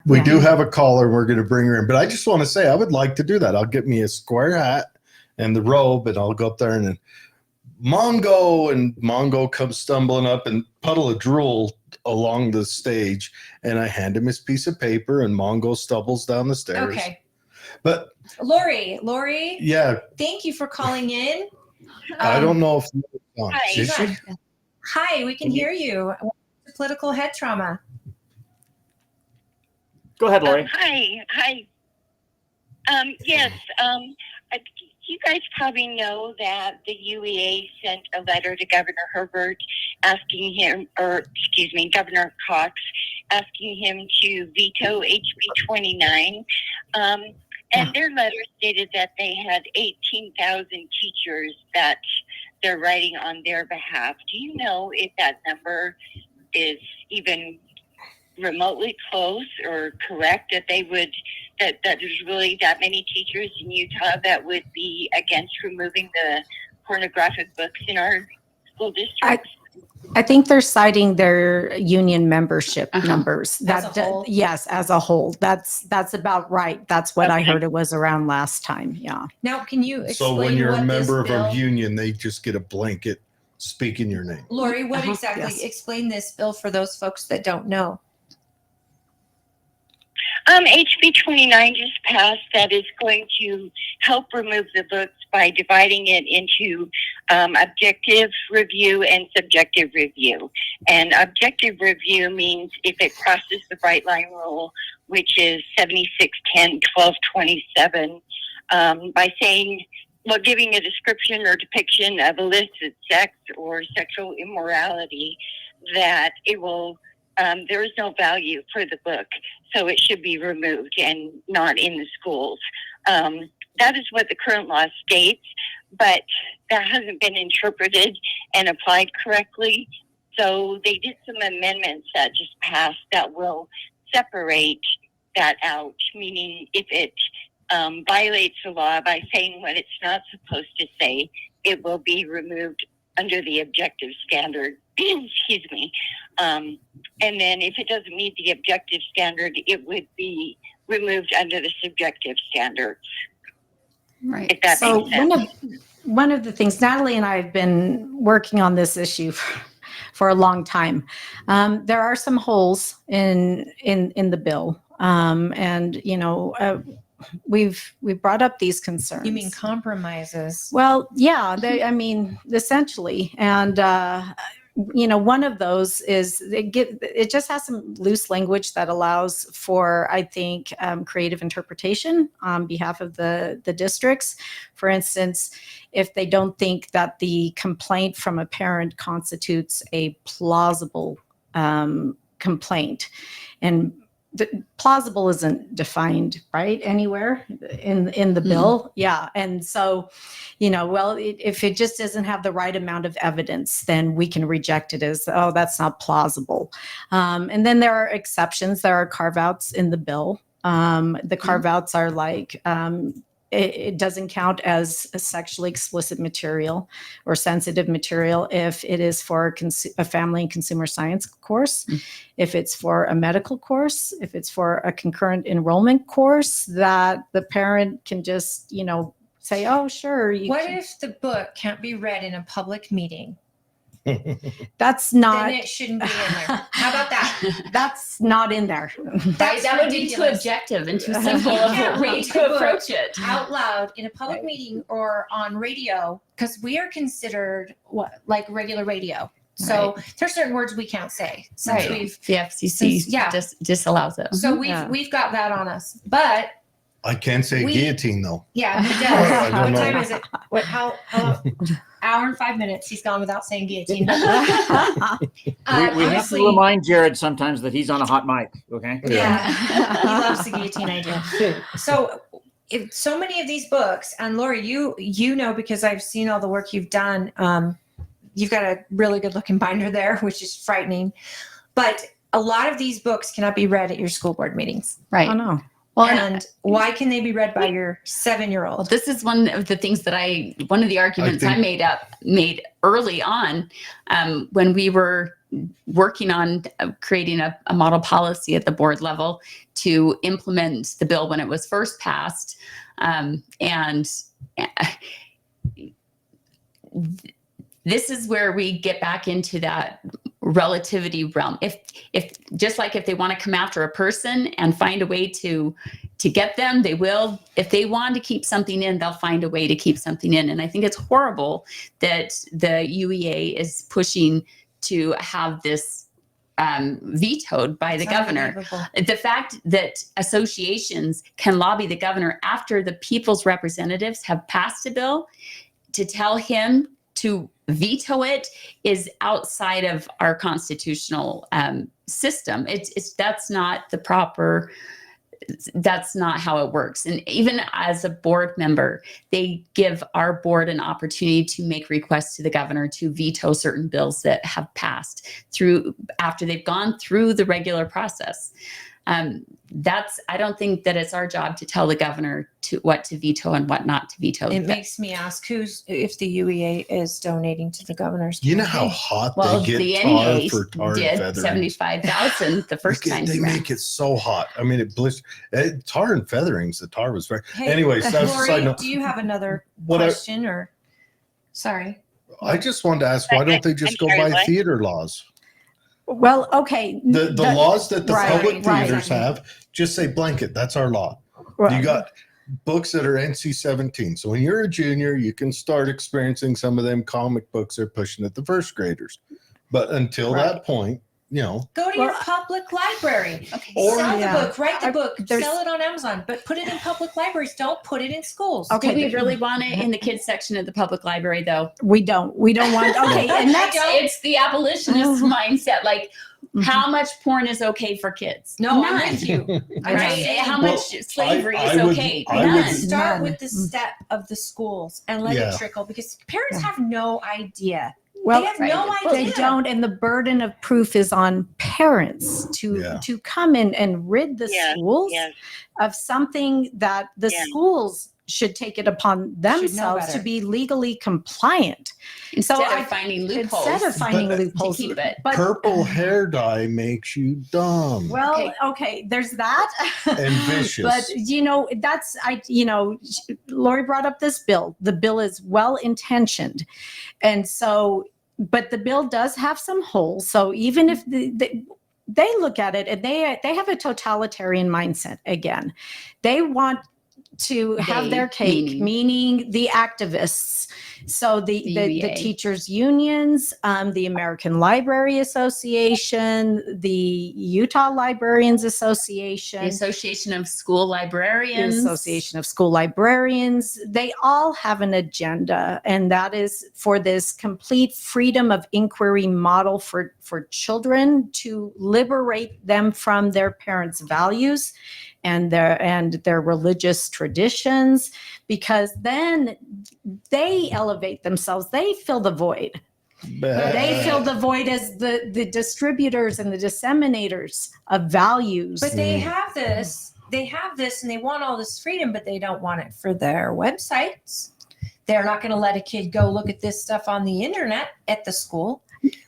We do have a caller. We're going to bring her in. But I just want to say I would like to do that. I'll get me a square hat and the robe, and I'll go up there and then Mongo comes stumbling up and puddle of drool along the stage, and I hand him his piece of paper, and Mongo stumbles down the stairs. Okay. But Lori. Yeah. Thank you for calling in. I don't know if. Hi. Hi, we can hear you. Political head trauma. Go ahead, Lori. Hi. Yes. You guys probably know that the UEA sent a letter to Governor Herbert Governor Cox, asking him to veto HB 29. And their letter stated that they had 18,000 teachers that they're writing on their behalf. Do you know if that number is even remotely close or correct, that they would that there's really that many teachers in Utah that would be against removing the pornographic books in our school districts? I think they're citing their union membership numbers. As a whole? Yes, as a whole. That's about right. That's what I heard it was around last time. Yeah. Now, can you explain So when you're a member of bill, a union, they just get a blanket speaking your name. Lori, what exactly? Explain this bill for those folks that don't know. HB 29 just passed that is going to help remove the books by dividing it into objective review and subjective review. And objective review means if it crosses the bright line rule, which is 7610 1227, by saying, well, giving a description or depiction of illicit sex or sexual immorality, that it will there is no value for the book, so it should be removed and not in the schools. That is what the current law states, but that hasn't been interpreted and applied correctly. So they did some amendments that just passed that will separate that out, meaning if it violates the law by saying what it's not supposed to say, it will be removed under the objective standard. Excuse me. And then if it doesn't meet the objective standard, it would be removed under the subjective standards. Right. If that makes sense. One of the things, Natalie and I have been working on this issue for a long time. There are some holes in the bill. And, we've brought up these concerns. You mean compromises? Well, yeah, essentially. And, one of those is it just has some loose language that allows for, I think, creative interpretation on behalf of the districts. For instance, if they don't think that the complaint from a parent constitutes a plausible complaint, and plausible isn't defined right anywhere in the bill. Yeah. And so, if it just doesn't have the right amount of evidence, then we can reject it as, oh, that's not plausible. And then there are exceptions. There are carve-outs in the bill. The carve-outs are like, it doesn't count as a sexually explicit material or sensitive material if it is for a family and consumer science course, if it's for a medical course, if it's for a concurrent enrollment course, that the parent can just, say, oh, sure. What if the book can't be read in a public meeting? That's not. Then it shouldn't be in there. How about that? That's not in there. That would be too objective and too simple of a way to approach it. Out loud in a public meeting or on radio, because we are considered like regular radio. So there's certain words we can't say. Since the FCC disallows it. So we've got that on us. But I can't say guillotine though. Yeah, he does. What time is it? How hour and 5 minutes. He's gone without saying guillotine. We have to remind Jared sometimes that he's on a hot mic. Okay. Yeah. He loves the guillotine idea. So if so many of these books, and Lori, you know, because I've seen all the work you've done, you've got a really good looking binder there, which is frightening. But a lot of these books cannot be read at your school board meetings. Right. Oh, no. Well, and why can they be read by your 7-year-old? Well, this is one of the things that one of the arguments I made early on when we were working on creating a model policy at the board level to implement the bill when it was first passed. This is where we get back into that relativity realm. If just like if they want to come after a person and find a way to get them, they will. If they want to keep something in, they'll find a way to keep something in. And I think it's horrible that the UEA is pushing to have this vetoed by the governor. The fact that associations can lobby the governor after the people's representatives have passed a bill to tell him to veto it is outside of our constitutional system. That's not the proper. That's not how it works. And even as a board member, they give our board an opportunity to make requests to the governor to veto certain bills that have passed through after they've gone through the regular process. I don't think that it's our job to tell the governor what to veto and what not to veto. It makes me ask if the UEA is donating to the governor's You know how campaign. hot Well, they the get tar NEA for tar and did feathering. 75,000 the first time. They he ran. make it so hot. I mean, it blisters. Tar and featherings. The tar was very. Hey, Anyways, that's a Lori, side note. do you have another What I- question or? Sorry. I just wanted to ask, why don't they just go I'm sorry, by what? theater laws? Well, okay. The laws that the Right, public right. theaters have, just say blanket. That's our law. Right. You got books that are NC-17. So when you're a junior, you can start experiencing some of them comic books they're pushing at the first graders. But until Right. that point, Go to your public library. Or- Sell the Yeah. book. Write the book. There's- Sell it on Amazon. But put it in public libraries. Don't put it in schools. Okay. Do we really want it in the kids section of the public library, though? We don't want, okay. And that's, It's the abolitionist mindset. Like, Mhm. how much porn is okay for kids? No, None. I'm with you. I'm Right? just saying. How Well, much slavery I is would- okay? I None. would- Start None. with the step of the schools and let Yeah. it trickle because parents have no idea. well, they have right. no idea. they don't, and the burden of proof is on parents Yeah. to come in and rid the Yes, schools Yes. of something that the Yeah. schools should take it upon themselves to better. be legally compliant. Instead So of finding loopholes. Instead of finding But- loopholes, to keep it. but Purple hair dye makes you dumb well, okay, there's that. and vicious. But that's Lori brought up this bill. The bill is well intentioned, and so, but the bill does have some holes. So even if they look at it and they have a totalitarian mindset again, they want to have They, their cake, meaning the activists. So the UEA. teachers unions, the American Library Association, the Utah Librarians Association, The Association of School the Librarians. Association of School Librarians, they all have an agenda, and that is for this complete freedom of inquiry model for children to liberate them from their parents' values and their religious traditions, because then they elevate themselves, they fill the void. They fill the void as the distributors and the disseminators of values. But they have this. They have this, and they want all this freedom, but they don't want it for their websites. They're not going to let a kid go look at this stuff on the internet at the school.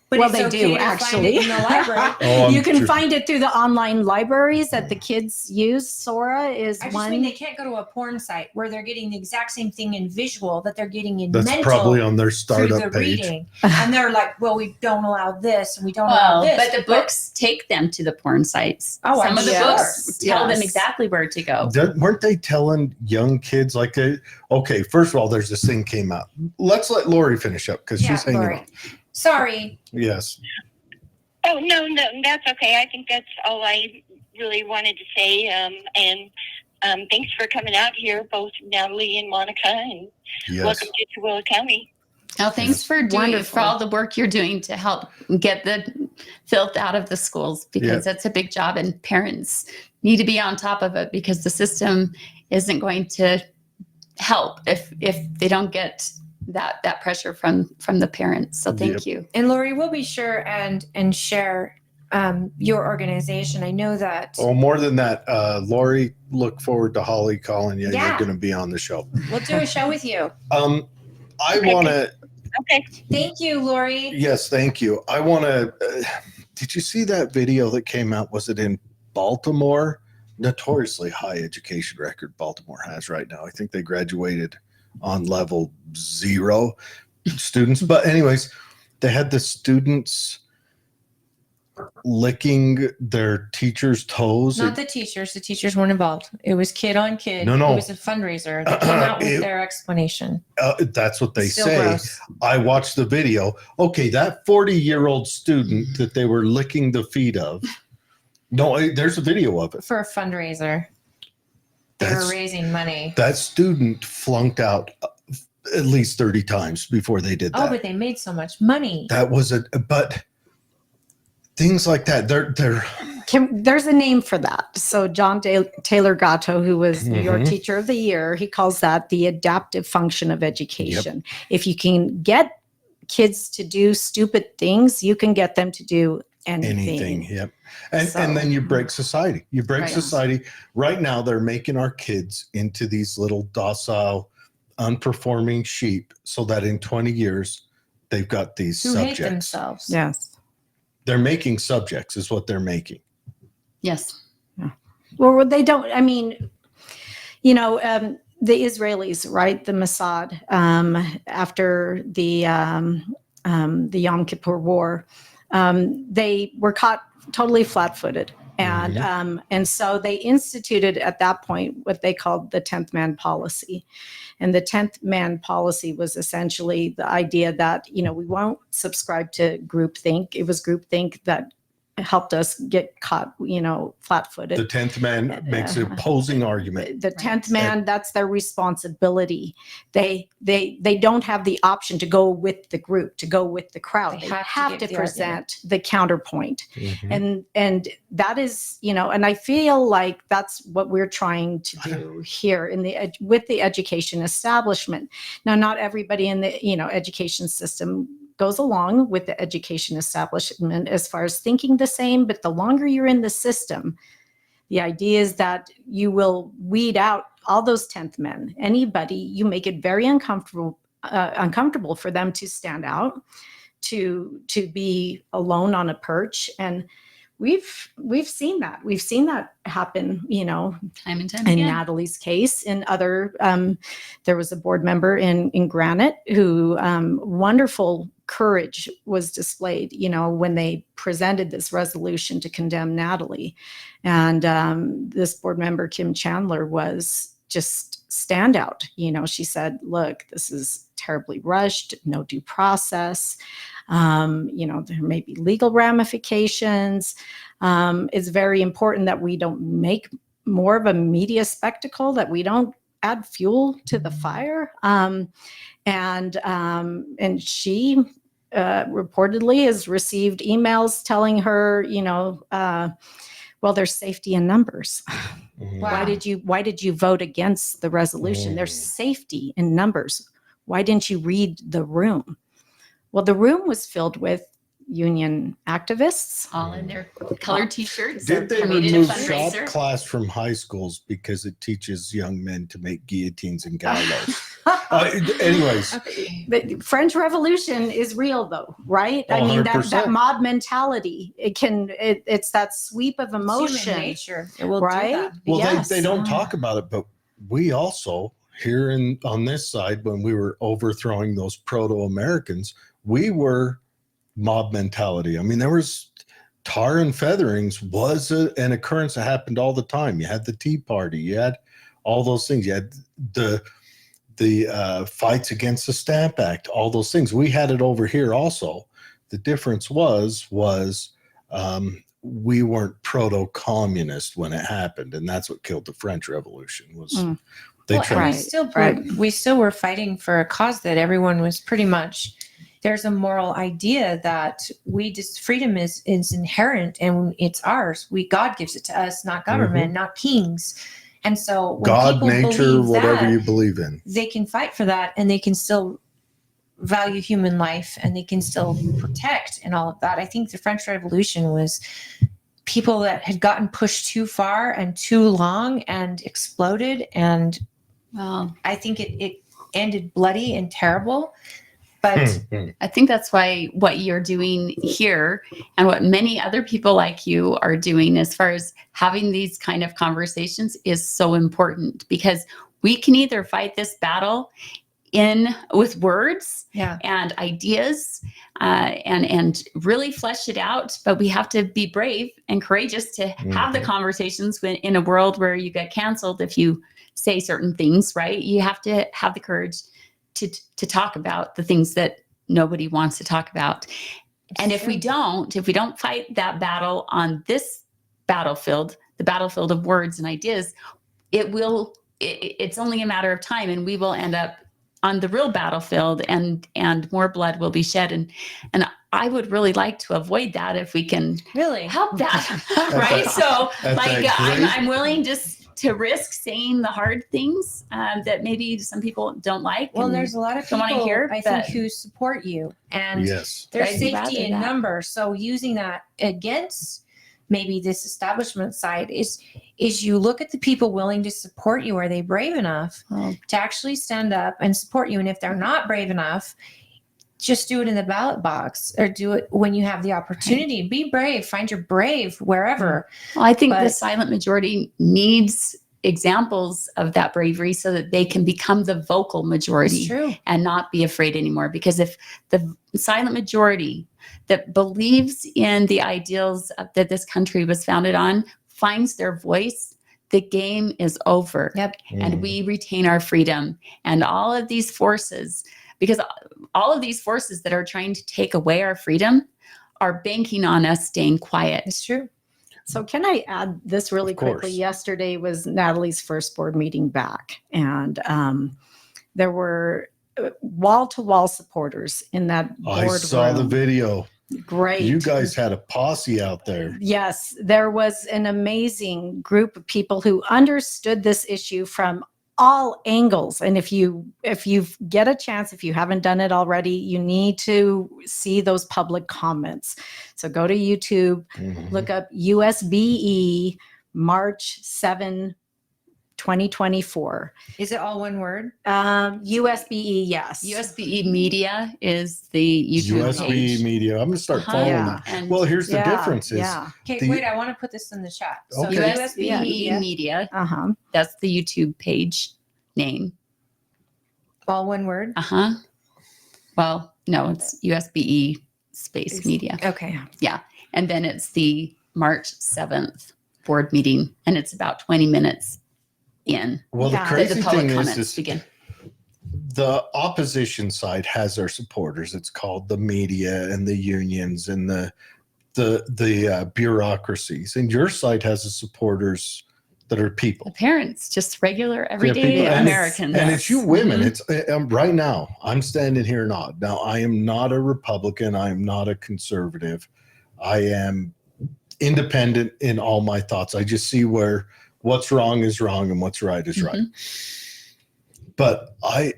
But Well, it's they okay do, to find actually. it in the library. Oh, I'm You can sure- find it through the online libraries that the kids use. Sora is I just one. mean they can't go to a porn site where they're getting the exact same thing in visual that they're getting in That's mental probably on their through the startup page. reading. And they're like, well, we don't allow this and we don't allow Well, this. but the books take them to the porn sites. Oh, Some I'm of the sure. books tell them Yes. exactly where to go. Weren't they telling young kids okay, first of all, there's this thing came out. Let's let Lori finish up because she's hanging Lori. on. Sorry. Yes. Oh, no, that's okay. I think that's all I really wanted to say. And thanks for coming out here, both Natalie and Monica, and Yes. welcome to Tooele County. Oh, thanks for Wonderful. all the work you're doing to help get the filth out of the schools, because that's a big job, and parents need to be on top of it because the system isn't going to help if they don't get that pressure from the parents. So thank you. And Lori, we'll be sure and share your organization. I know that Oh, more than that, Lori, look forward to Holly calling you. Yeah. You're going to be on the show. we'll do a show with you. I want to Okay. Thank you, Lori. Yes, thank you. I want to. Did you see that video that came out? Was it in Baltimore? Notoriously high education record Baltimore has right now. I think they graduated on level 0 students. But anyways, they had the students licking their teachers' toes. Not the teachers. The teachers weren't involved. It was kid on kid. No. It was a fundraiser. They came out with their explanation. That's what they Still say. gross. I watched the video. Okay, that 40-year-old student that they were licking the feet of. No, there's a video of it. For a fundraiser. They were raising money. That student flunked out at least 30 times before they did that. Oh, but they made so much money. That was but things like that, they're There's a name for that. So John Taylor Gatto, who was your teacher of the year, he calls that the adaptive function of education. Yep. If you can get kids to do stupid things, you can get them to do anything. Yep. And then you break society. You break society. Right now, they're making our kids into these little docile, unperforming sheep so that in 20 years, they've got these who subjects. hate themselves. Yes. They're making subjects is what they're making. Yes. Yeah. Well, they don't, I mean, the Israelis, right? The Mossad, after the Yom Kippur War, they were caught totally flat-footed. And so they instituted at that point what they called the 10th man policy. And the 10th man policy was essentially the idea that, we won't subscribe to groupthink. It was groupthink that helped us get caught, flat-footed. The 10th man makes an opposing argument. The 10th man, that's their responsibility. They don't have the option to go with the group, to go with the crowd. They have to present the counterpoint. And that is, and I feel like that's what we're trying to do here with the education establishment. Now, not everybody in the, education system goes along with the education establishment as far as thinking the same, but the longer you're in the system, the idea is that you will weed out all those 10th men. Anybody, you make it very uncomfortable for them to stand out, to be alone on a perch. And we've seen that. We've seen that happen, time and time in again. Natalie's case. In other, there was a board member in Granite who wonderful courage was displayed, when they presented this resolution to condemn Natalie. And this board member, Kim Chandler, was just standout. She said, look, this is terribly rushed, no due process. There may be legal ramifications. It's very important that we don't make more of a media spectacle, that we don't add fuel to the fire. And she reportedly has received emails telling her, well, there's safety in numbers. Wow. Why did you vote against the resolution? There's safety in numbers. Why didn't you read the room? Well, the room was filled with union activists. All in their colored t-shirts. Did they We did a remove fundraiser. shop class from high schools because it teaches young men to make guillotines and gallows? Anyways. The French Revolution is real, though, right? I mean, that mob mentality, it's that sweep of emotion. It's human nature. It will right? do that. Well, Yes. they don't talk about it, but we also here on this side, when we were overthrowing those proto-Americans, we were mob mentality. I mean, there was tar and featherings was an occurrence that happened all the time. You had the Tea Party, you had all those things. You had the fights against the Stamp Act, all those things. We had it over here also. The difference was we weren't proto-communist when it happened, and that's what killed the French Revolution. We still were fighting for a cause that everyone was pretty much. There's a moral idea that freedom is inherent and it's ours. God gives it to us, not government, not kings. And so when God, people nature, believe whatever that, you believe in, they can fight for that and they can still value human life and they can still protect and all of that. I think the French Revolution was people that had gotten pushed too far and too long and exploded. And Well, I think it ended bloody and terrible. But I think that's why what you're doing here and what many other people like you are doing as far as having these kind of conversations is so important, because we can either fight this battle with words yeah, and ideas and really flesh it out, but we have to be brave and courageous to have the conversations in a world where you get canceled if you say certain things, right? You have to have the courage to talk about the things that nobody wants to talk about. And if we don't fight that battle on this battlefield, the battlefield of words and ideas, it's only a matter of time, and we will end up on the real battlefield, and more blood will be shed. And I would really like to avoid that if we can really help that, right? So like I'm willing just to risk saying the hard things that maybe some people don't like. Well, and there's a lot of people don't wanna hear, I think who support you, and Yes. there's I'd safety rather in that. numbers. So using that against maybe this establishment side is you look at the people willing to support you. Are they brave enough Well, to actually stand up and support you? And if they're not brave enough, just do it in the ballot box, or do it when you have the opportunity. Be brave. Find your brave wherever. well, I think the But- silent majority needs examples of that bravery so that they can become the vocal majority It's true. and not be afraid anymore. Because if the silent majority that believes in the ideals that this country was founded on finds their voice, the game is over. Yep. And we retain our freedom. And all of these forces, because all of these forces that are trying to take away our freedom are banking on us staying quiet. It's true. So can I add this really Of course. quickly? Yesterday was Natalie's first board meeting back, and there were wall-to-wall supporters in that I board saw the room. video. Great. You guys had a posse out there. Yes, there was an amazing group of people who understood this issue from all angles. And if you get a chance, if you haven't done it already, you need to see those public comments. So go to YouTube, look up USBE March 7, 2024. Is it all one word? USBE, yes. USBE Media is the YouTube USB page. media. I'm going to start Uh-huh. following Yeah. that. And Well, here's the Yeah, difference is yeah. Okay, The- wait, I want to put this in the chat. So Okay. USBE Media, Uh-huh. that's the YouTube page name. all one word. Uh-huh. Well, no, it's USBE space media. Okay. And then it's the March 7th board meeting, and it's about 20 minutes in well, Yeah. the that crazy the public thing comments is begin. the opposition side has their supporters. It's called the media and the unions and the bureaucracies, and your side has the supporters that are The people. parents, just regular, Yeah, everyday people- and- Americans. And it's you women. Mhm. It's right now. I'm standing here not. Now, I am not a Republican. I am not a conservative. I am independent in all my thoughts. I just see where what's wrong is wrong and what's right is right. But I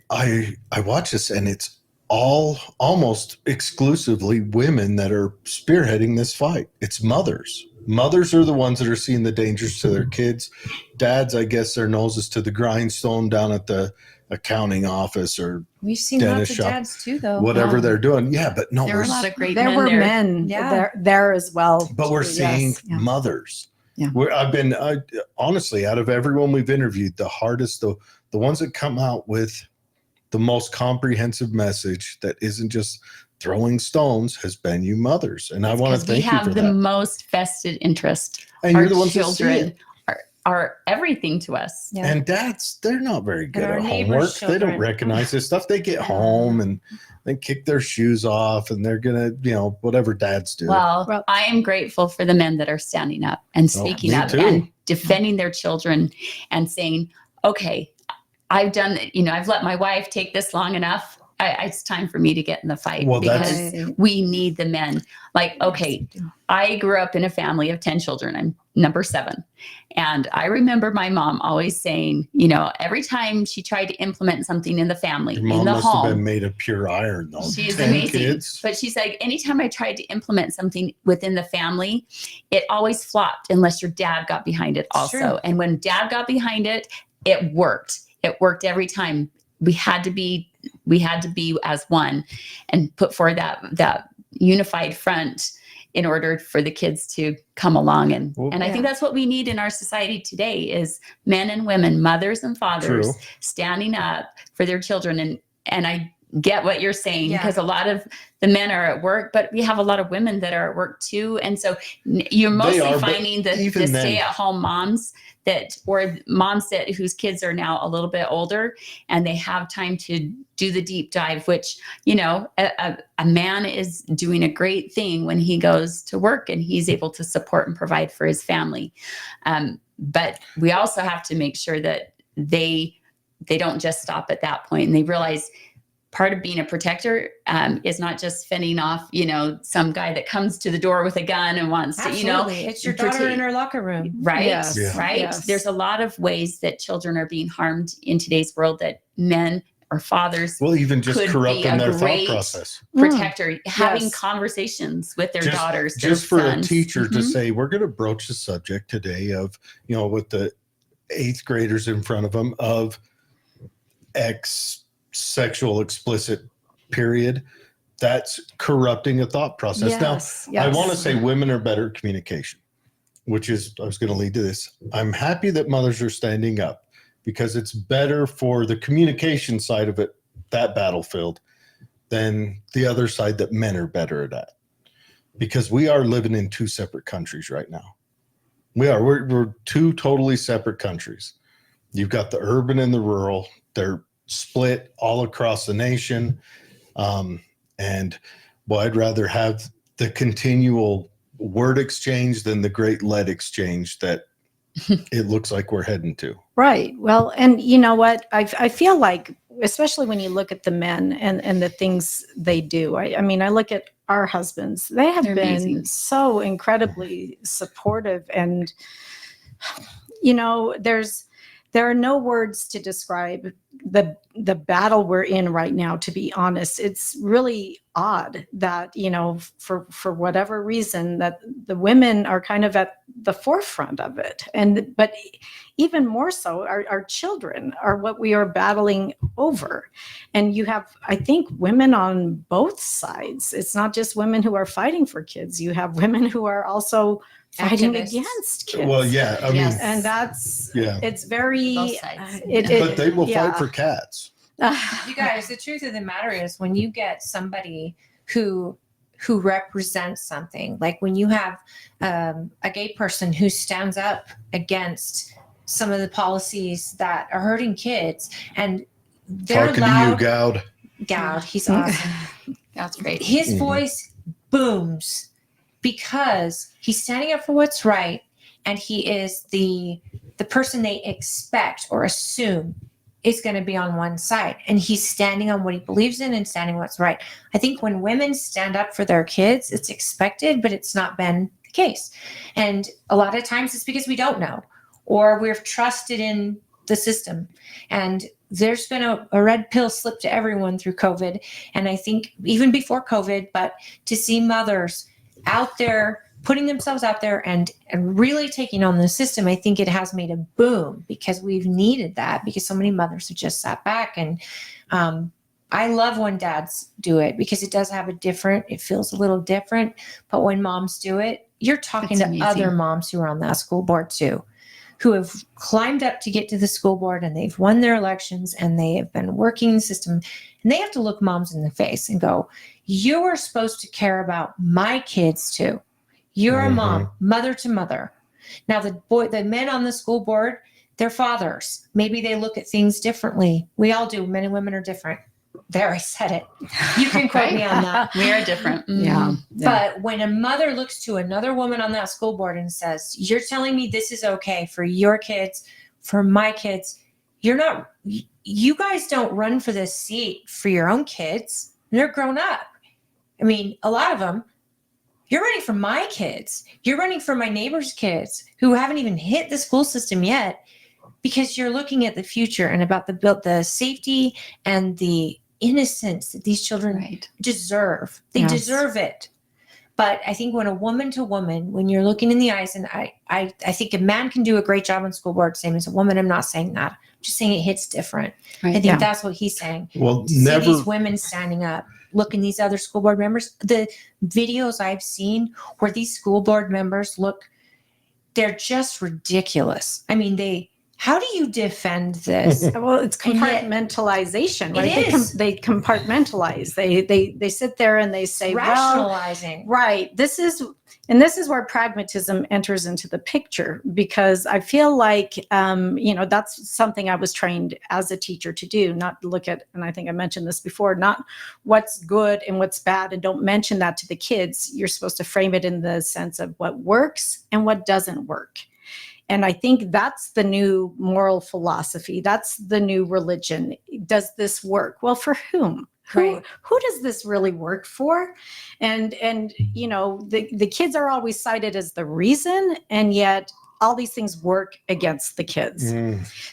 watch this, and it's all almost exclusively women that are spearheading this fight. It's mothers. Mothers are the ones that are seeing the dangers to their kids. Dads, I guess, their noses to the grindstone down at the accounting office or We've seen Dentist lots of shop, dads too, though. whatever wow. they're doing. Yeah, but no, There were we're a lot of great There men were there. men Yeah. there as well. but we're too. seeing Yes, yeah. mothers. Yeah. I've been honestly, out of everyone we've interviewed, the hardest, the ones that come out with the most comprehensive message that isn't just throwing stones has been you mothers, and I want to Because we thank you have for the that. most vested interest. And Our you're the ones that see children it. are everything to us. Yeah. And dads, they're not very good our at neighbors' homework. They don't children. recognize this stuff. They get home and they kick their shoes off, and they're gonna, whatever dads do. Well, I am grateful for the men that are standing up and speaking me up too. and defending their children and saying, okay, I've done, I've let my wife take this long enough. It's time for me to get in the fight Well, because we need the men. Like, okay, I grew up in a family of 10 children. I'm number 7. And I remember my mom always saying, every time she tried to implement something in the family, Your in mom the must have home, been made of pure iron, though. she's 10 amazing. kids. But she's like, anytime I tried to implement something within the family, it always flopped unless your dad got behind it It's also. true. And when dad got behind it, it worked. It worked every time. we had to be as one and put forward that unified front in order for the kids to come along. And I think that's what we need in our society today is men and women, mothers and fathers standing up for their children. And I get what you're saying because a lot of the men are at work, but we have a lot of women that are at work too. And so you're mostly finding the stay-at-home moms or moms whose kids are now a little bit older and they have time to do the deep dive, which, you know, a man is doing a great thing when he goes to work and he's able to support and provide for his family. But we also have to make sure that they don't just stop at that point and they realize part of being a protector is not just fending off, you know, some guy that comes to the door with a gun and wants to, you know, it's your daughter in her locker room. Right. Yes. Yeah. Right. Yes. There's a lot of ways that children are being harmed in today's world that men or fathers even just could be corrupting a their thought great process. protector, having Yes. conversations with their daughters, their Just for sons. a teacher to Mhm. say, we're going to broach the subject today of, you know, with the 8th graders in front of them of X sexual explicit period. That's corrupting a thought process. Yes, Now, I yes. want to say women are better at communication, which is, I was going to lead to this. I'm happy that mothers are standing up because it's better for the communication side of it, that battlefield, than the other side that men are better at that. Because we are living in 2 separate countries right now. We're 2 totally separate countries. You've got the urban and the rural. They're split all across the nation. And I'd rather have the continual word exchange than the great lead exchange that it looks like we're heading to. Right. Well, and you know what? I feel like, especially when you look at the men and the things they do, I mean, I look at our husbands, they have They're been amazing. so incredibly supportive. And, you know, there are no words to describe the battle we're in right now, to be honest. It's really odd that, you know, for whatever reason, that the women are kind of at the forefront of it. But even more so, our children are what we are battling over. And you have, I think, women on both sides. It's not just women who are fighting for kids. You have women who are also fighting Activists. against kids. Well, yeah, I Yes. mean, And that's, yeah, it's very, Both sides. but they will yeah. fight for cats. You guys, the truth of the matter is when you get somebody who represents something, like when you have a gay person who stands up against some of the policies that are hurting kids, and they're Talking loud. to you, Gowd. Gowd, he's awesome. That's great. His Mhm. voice booms because he's standing up for what's right, and he is the person they expect or assume is going to be on one side, and he's standing on what he believes in and standing what's right. I think when women stand up for their kids, it's expected, but it's not been the case. And a lot of times it's because we don't know, or we're trusted in the system. And there's been a red pill slip to everyone through COVID. And I think even before COVID, but to see mothers out there putting themselves out there and really taking on the system, I think it has made a boom because we've needed that, because so many mothers have just sat back. And I love when dads do it because it does have it feels a little different. But when moms do it, you're talking It's to amazing. other moms who are on that school board too, who have climbed up to get to the school board and they've won their elections and they have been working the system, and they have to look moms in the face and go, you are supposed to care about my kids too. You're a mom, mother to mother. Now the men on the school board, they're fathers. Maybe they look at things differently. We all do. Men and women are different. There, I said it. You can quote me on that. We are different. Yeah. But when a mother looks to another woman on that school board and says, you're telling me this is okay for your kids, for my kids, you guys don't run for this seat for your own kids. They're grown up. I mean, a lot of them, you're running for my kids. You're running for my neighbor's kids who haven't even hit the school system yet, because you're looking at the future and about the safety and the innocence that these children Right. deserve. They Yes. deserve it. But I think when a woman to woman, when you're looking in the eyes, and I think a man can do a great job on school board, same as a woman. I'm not saying that. I'm just saying it hits different. Right. I think Yeah. that's what he's saying. Well, To see never. these women standing up, looking these other school board members. The videos I've seen where these school board members look, they're just ridiculous. I mean, how do you defend this? Well, it's And yet- compartmentalization, right? It is. They compartmentalize. They sit there and they say, well, Rationalizing. right. This is where pragmatism enters into the picture, because I feel like, that's something I was trained as a teacher to do, not look at, and I think I mentioned this before, not what's good and what's bad, and don't mention that to the kids. You're supposed to frame it in the sense of what works and what doesn't work. And I think that's the new moral philosophy. That's the new religion. Does this work? Well, for whom? Right. Who does this really work for? And the kids are always cited as the reason, and yet all these things work against the kids.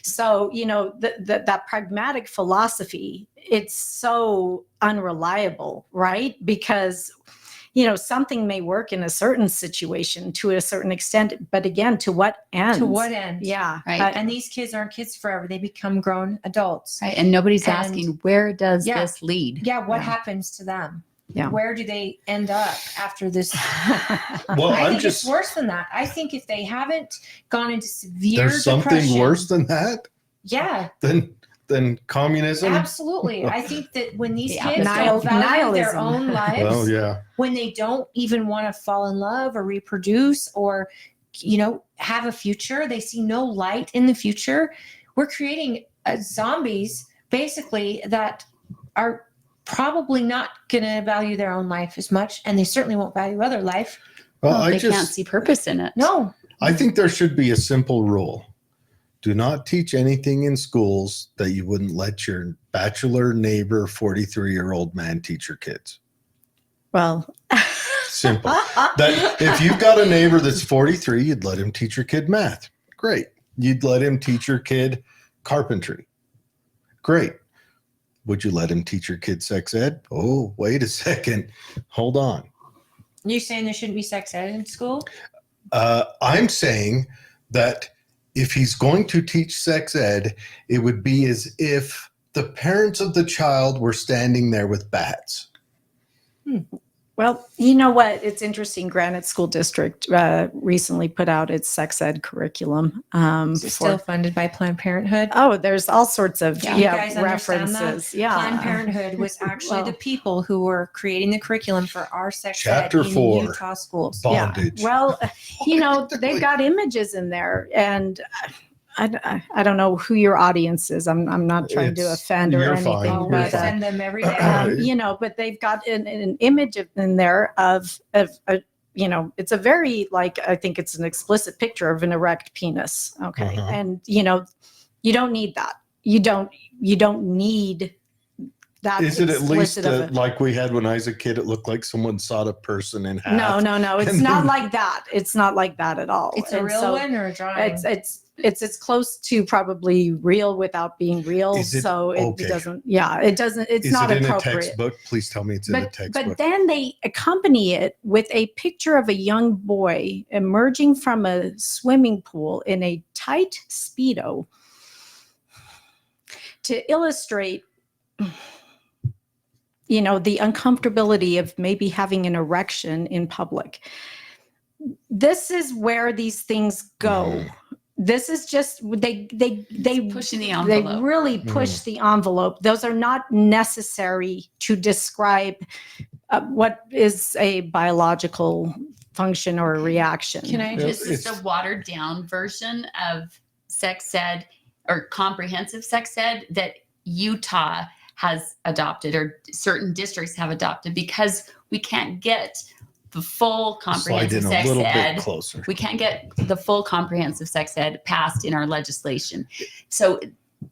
So, that pragmatic philosophy, it's so unreliable, right? Because something may work in a certain situation to a certain extent, but again, to what end? To what end? Yeah. Right. And these kids aren't kids forever. They become grown adults. Right. And nobody's And- asking, where does Yeah. this lead? Yeah. What Yeah. happens to them? Yeah. Where do they end up after this? Well, I I'm think just. it's worse than that. I think if they haven't gone into severe There's something depression, worse than that. Yeah, Than communism. absolutely. I think that when these Yeah. kids don't value their Nihilism. own lives, Well, yeah. when they don't even want to fall in love or reproduce or, have a future, they see no light in the future. We're creating zombies basically that are probably not going to value their own life as much, and they certainly won't value other life. Well, Well, I they can't just. see purpose in it. No. I think there should be a simple rule. Do not teach anything in schools that you wouldn't let your bachelor neighbor 43-year-old man teach your kids. Well, Simple. That if you've got a neighbor that's 43, you'd let him teach your kid math. Great. You'd let him teach your kid carpentry. Great. Would you let him teach your kid sex ed? Oh, wait a second. Hold on. You saying there shouldn't be sex ed in school? I'm saying that if he's going to teach sex ed, it would be as if the parents of the child were standing there with bats. well, you know what? It's interesting. Granite School District recently put out its sex ed curriculum. Is it still funded by Planned Parenthood? There's all sorts of You guys understand that? references. Yeah. Planned Parenthood was actually Well- the people who were creating the curriculum for our sex Chapter ed in 4. Utah schools. Bondage. Yeah. Well, they've got images in there, and I don't know who your audience is. I'm not trying to It's- offend or you're anything. fine. Oh, You're we fine. send them every day. But they've got an image in there of it's a very, I think it's an explicit picture of an erect penis. Okay. Uh-huh. And, you don't need that. You don't need that. Is it at least explicit of it. like we had when I was a kid? It looked like someone sawed a person in half. No. It's And not then- like that. It's not like that at all. It's a And real so one or a drawing? it's as close to probably real without being real. Is it- So it okay. doesn't. Yeah, it doesn't. It's Is not it in appropriate. a textbook? Please tell me it's in a textbook. But then they accompany it with a picture of a young boy emerging from a swimming pool in a tight Speedo to illustrate, the uncomfortability of maybe having an erection in public. This is where these things go. Mhm. This is just they Pushing the they envelope. really push the envelope. Those are not necessary to describe what is a biological function or a reaction. Can I Yeah, This is it's- the watered down version of sex ed or comprehensive sex ed that Utah has adopted, or certain districts have adopted, because we can't get the full Slide comprehensive in a sex little ed. bit closer. We can't get the full comprehensive sex ed passed in our legislation. So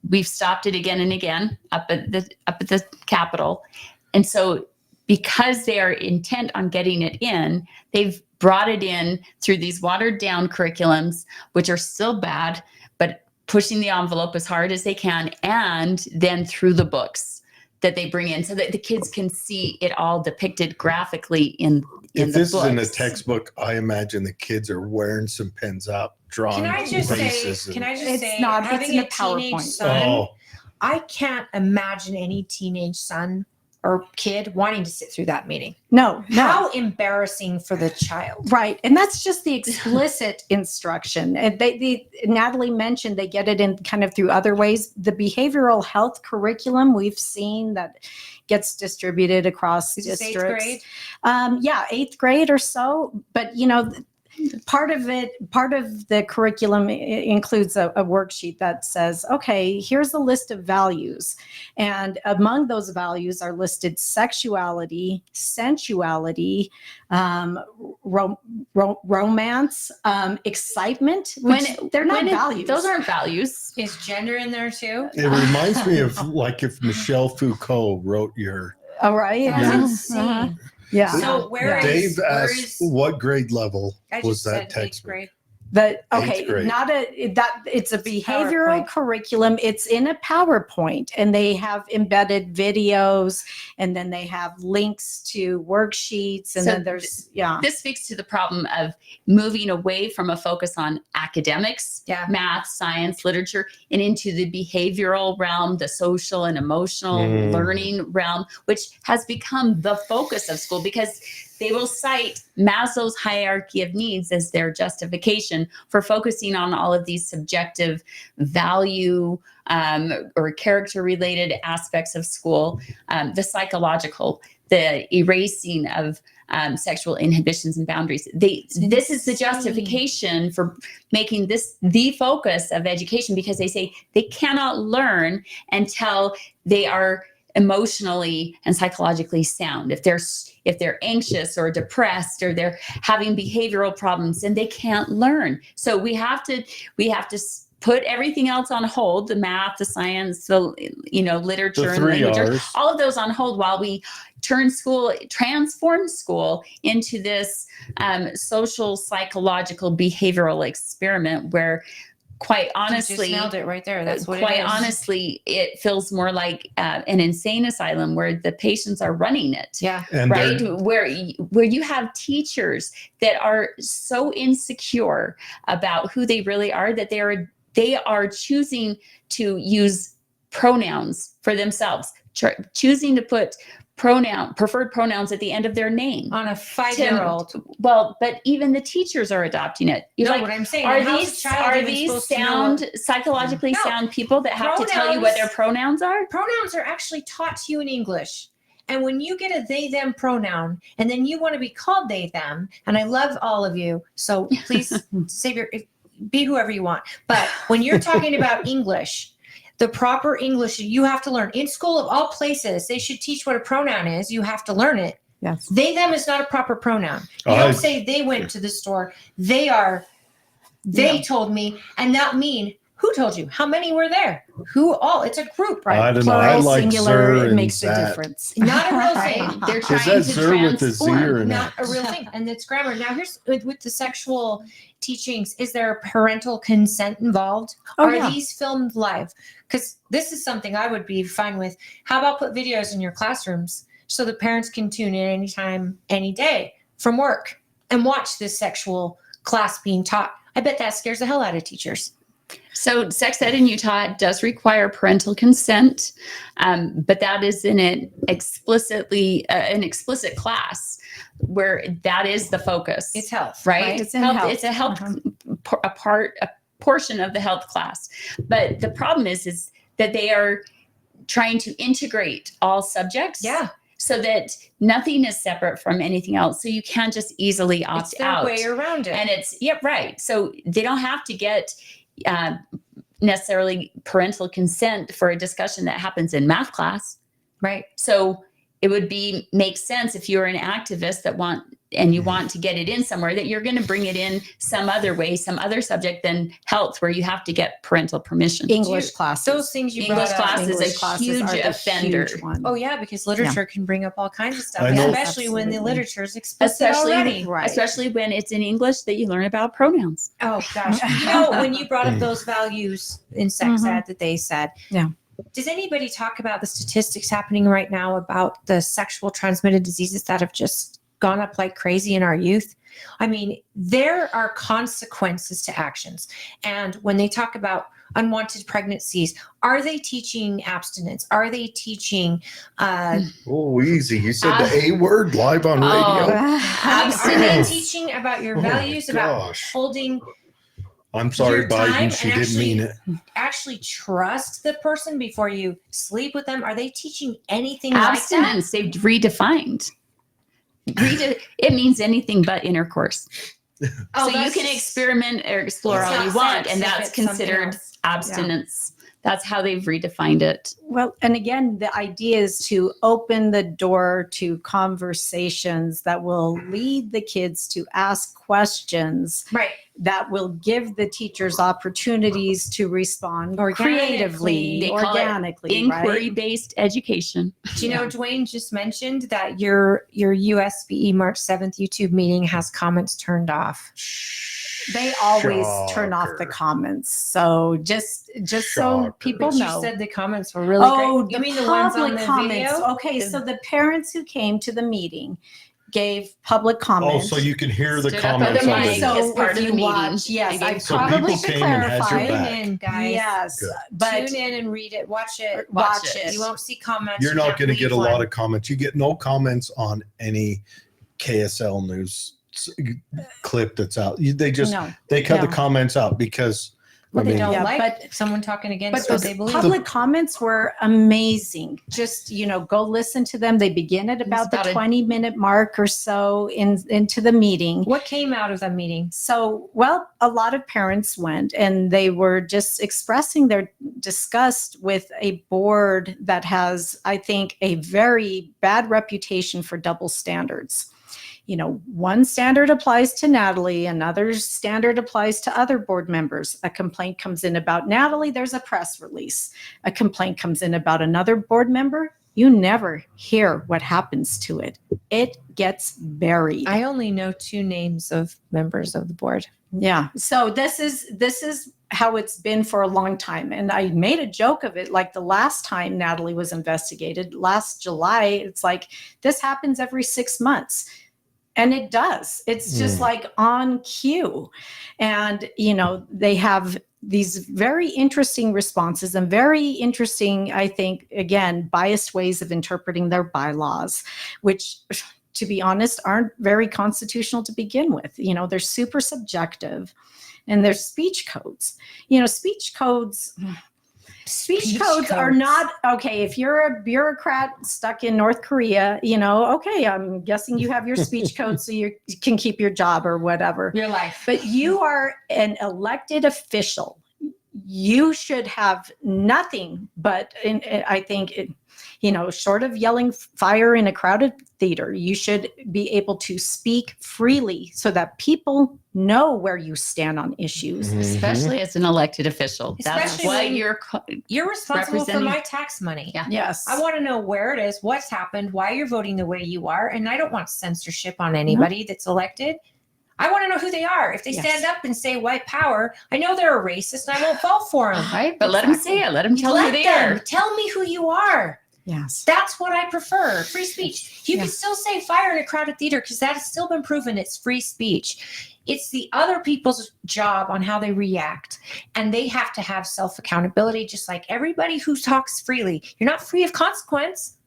we've stopped it again and again up at the Capitol. And so because they are intent on getting it in, they've brought it in through these watered down curriculums, which are still bad, but pushing the envelope as hard as they can, and then through the books. that they bring in so that the kids can see it all depicted graphically in If the this books. is in a textbook, I imagine the kids are wearing some pins up, drawing Can I just faces. say? Can I just It's say? not- it's Having in a a teenage PowerPoint. son, Oh, I can't imagine any teenage son or kid wanting to sit through that meeting. No. How embarrassing for the child. Right. And that's just the explicit instruction. And Natalie mentioned they get it in kind of through other ways. The behavioral health curriculum we've seen that gets distributed across Is this districts. 8th grade? Yeah, 8th grade or so. But, part of the curriculum includes a worksheet that says, okay, here's a list of values. And among those values are listed sexuality, sensuality, romance, excitement, which they're not values. Those aren't values. Is gender in there too? it reminds me of like if Michelle Foucault wrote your. All right. That's Yeah. insane. Yeah. So where is Dave where asked is what grade level I was just that said 8th textbook? grade. But Eighth grade. it's a behavioral PowerPoint. curriculum. It's in a PowerPoint, and they have embedded videos, and then they have links to worksheets, and So then there's This speaks to the problem of moving away from a focus on academics, Yeah. math, science, literature, and into the behavioral realm, the social and emotional learning realm, which has become the focus of school because they will cite Maslow's hierarchy of needs as their justification for focusing on all of these subjective value or character related aspects of school, the psychological, the erasing of sexual inhibitions and boundaries. This is the justification for making this the focus of education because they say they cannot learn until they are emotionally and psychologically sound. If they're anxious or depressed or they're having behavioral problems, then they can't learn. So we have to put everything else on hold, the math, the science, the literature The and 3 language, Rs. all of those on hold while we transform school into this social, psychological, behavioral experiment where quite honestly, you just nailed it right there. That's what quite it is. honestly, it feels more like an insane asylum where the patients are running it. Yeah. And Right, they're- where you have teachers that are so insecure about who they really are that they are choosing to use pronouns for themselves, choosing to put preferred pronouns at the end of their name. On a 5-year-old. Well, but even the teachers are adopting it. You're No, like, what I'm saying. are how's a these child are even these supposed to know sound what- psychologically No. sound people that have to tell you what their pronouns are? Pronouns are actually taught to you in English. And when you get a they them pronoun and then you want to be called they them, and I love all of you, so please be whoever you want. But when you're talking about English, the proper English you have to learn in school of all places, they should teach what a pronoun is. You have to learn it. Yes. They them is not a proper pronoun. You don't say they went to the store. They told me, and not mean who told you? How many were there? Who all? It's a group, right? I don't know. I Plural, like singular, Zer it and makes a that. difference. Not a real Right? thing. They're Is trying that to Zer with the Z transform. or Not a real thing. And it's grammar. Now here's with the sexual teachings, is there parental consent involved? Are these filmed live? Because this is something I would be fine with. How about put videos in your classrooms so the parents can tune in anytime, any day from work and watch this sexual class being taught? I bet that scares the hell out of teachers. So sex ed in Utah does require parental consent, but that is in an explicit class where that is the focus. It's health, right? It's in health. It's a health a portion of the health class. But the problem is that they are trying to integrate all subjects. Yeah. So that nothing is separate from anything else. So you can't just easily opt It's their out. way around it. And it's, right. So they don't have to get necessarily parental consent for a discussion that happens in math class. Right. So it would make sense if you're an activist that want to get it in somewhere, that you're going to bring it in some other way, some other subject than health, where you have to get parental permission. English classes. Those things you English brought up. class is a huge are the offender. huge one. Oh yeah, because literature can bring up all kinds of stuff, I know. especially when the Absolutely. literature is explicit already. Right. Especially when it's in English that you learn about pronouns. Oh gosh, when you brought up those values in sex Mhm. ed that they said, Yeah. Does anybody talk about the statistics happening right now about the sexual transmitted diseases that have just gone up like crazy in our youth? I mean, there are consequences to actions. And when they talk about unwanted pregnancies, are they teaching abstinence? Are they teaching Oh, easy. You said the A word live on radio. are they teaching about your Oh my values, about gosh. holding I'm sorry, your time Biden. She and didn't mean it. actually trust the person before you sleep with them? Are they teaching anything like that? Abstinence, they've redefined. It means anything but intercourse. Oh, So you that's can just- experiment or explore It's all not you want, sex and if that's it's something considered else. abstinence. That's how they've redefined it. Well, and again, the idea is to open the door to conversations that will lead the kids to ask questions Right. that will give the teachers opportunities to respond Organically. creatively, They call it organically, right? Inquiry-based education. Do you know, Dwayne just mentioned that your USBE March 7th YouTube meeting has comments turned off. They always turn off the Shocker. comments. So just so Shocker. people But you know. said the comments were really great. You mean the ones on the video? Okay, so the parents who came to the meeting gave public Oh, comments. so you can hear the Stood up comments at the on mic. the So- So as part if of you the meeting. watch, yes, They I gave- So probably people should came and had your clarify. back. Tune in, guys. Yes, Good. but Tune in and read it. Watch it. watch it. You won't see comments. You're You not can't going to get a leave lot one. of comments. You get no comments on any KSL news clip that's out. They just no. they cut the no. comments out because Well, they don't Yeah, like but- someone talking against But what the they believe. public comments were amazing. Just, go listen to them. They begin at about the about a- 20-minute mark or so into the meeting. What came out of that meeting? So, well, a lot of parents went and they were just expressing their disgust with a board that has, I think, a very bad reputation for double standards. One standard applies to Natalie, another standard applies to other board members. A complaint comes in about Natalie, there's a press release. A complaint comes in about another board member, you never hear what happens to it. It gets buried. I only know 2 names of members of the board. Yeah. So this is how it's been for a long time. And I made a joke of it, like the last time Natalie was investigated, last July, it's like this happens every 6 months. And it does. It's just like on cue. And, they have these very interesting responses and very interesting, I think, again, biased ways of interpreting their bylaws, which, to be honest, aren't very constitutional to begin with. They're super subjective, and their speech codes. Speech codes are not okay. If you're a bureaucrat stuck in North Korea, okay, I'm guessing you have your speech code so you can keep your job or whatever. Your life. But you are an elected official. You should have nothing but, I think, short of yelling fire in a crowded theater, you should be able to speak freely so that people know where you stand on issues. Especially as an elected official. That's Especially what when You're responsible for representing- my tax money. Yeah. Yes. I want to know where it is, what's happened, why you're voting the way you are. And I don't want censorship on anybody that's elected. I want to know who they are. If they Yes. stand up and say white power, I know they're a racist and I won't vote for them. Right? But let them say it. Let them tell who they are. Tell me who you are. Yes. That's what I prefer. Free speech. You Yeah. can still say fire in a crowded theater because that has still been proven it's free speech. It's the other people's job on how they react. And they have to have self-accountability, just like everybody who talks freely. You're not free of consequence,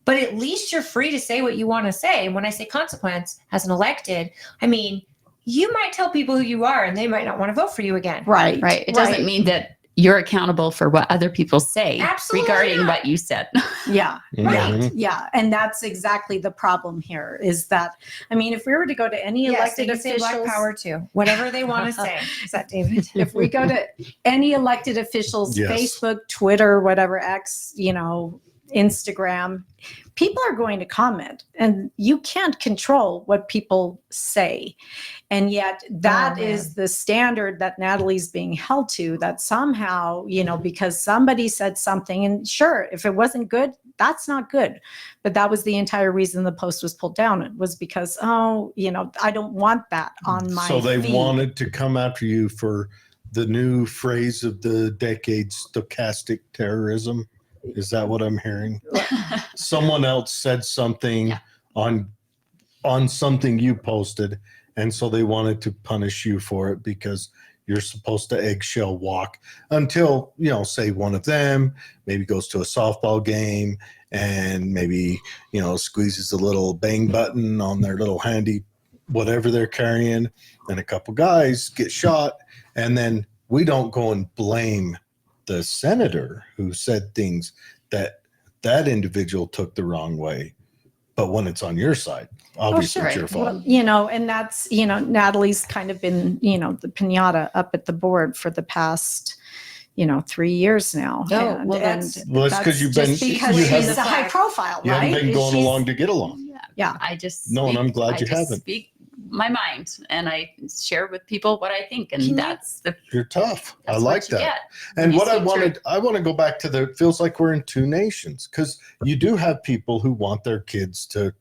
but at least you're free to say what you want to say. And when I say consequence, as an elected, I mean, you might tell people who you are and they might not want to vote for you again. Right. Right. It doesn't mean that you're accountable for what other people say Absolutely regarding not. what you said. Yeah. Right. Mhm. Yeah. And that's exactly the problem here is that, if we were to go to any Yes, they elected can say officials, black power too. Whatever they want to say. Is that David? if we go to any elected officials, Yes. Facebook, Twitter, whatever, X, Instagram, people are going to comment and you can't control what people say. And yet that Oh, man. is the standard that Natalie's being held to, that somehow, because somebody said something, and sure, if it wasn't good, that's not good. But that was the entire reason the post was pulled down. It was because, I don't want that on my So they feed. wanted to come after you for the new phrase of the decade, stochastic terrorism. Is that what I'm hearing? Someone else said something Yeah. on something you posted, and so they wanted to punish you for it because you're supposed to eggshell walk until, say one of them maybe goes to a softball game and maybe, squeezes a little bang button on their little handy whatever they're carrying, and a couple guys get shot, and then we don't go and blame the senator who said things that individual took the wrong way. But when it's on your side, obviously it's your fault. Well, and that's, Natalie's kind of been, the pinata up at the board for the past, 3 years now. Oh, well, that's because you've been, just because you she's haven't, a high profile, you haven't right? been going She's- along to get along. Yeah. I just No, and I'm glad you just haven't. speak my mind, and I share with people what I think, and Can you- that's the You're tough. I that's like what you that. get. And You what I speak wanted, I want to go back to it feels like we're in two nations, because you do have people who want their kids to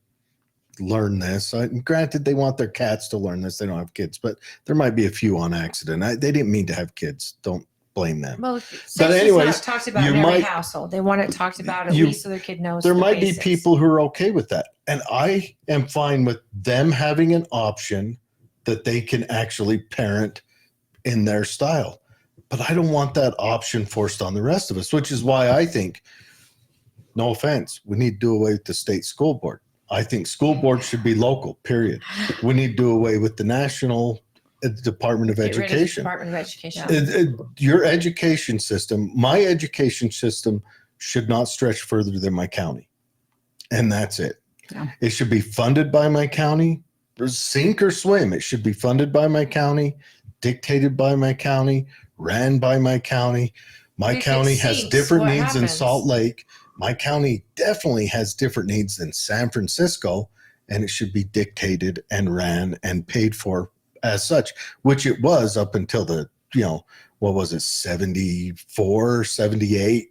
learn this. Granted, they want their cats to learn this. They don't have kids, but there might be a few on accident. They didn't mean to have kids. Don't blame them. Well, But anyways, talked about you in every might- household. They want it talked about at you- least so their kid knows. There the might basics. be people who are okay with that. And I am fine with them having an option that they can actually parent in their style. But I don't want that option forced on the rest of us, which is why I think, no offense, we need to do away with the state school board. I think school boards should be local, period. We need to do away with the national Department of Get rid of Education. Department of Education. Your education system, my education system should not stretch further than my county. And that's it. Yeah. It should be funded by my county, sink or swim. It should be funded by my county, dictated by my county, ran by my county. My If it county has sinks, different what needs than happens? Salt Lake. My county definitely has different needs than San Francisco, and it should be dictated and ran and paid for as such, which it was up until the, what was it, 74, 78?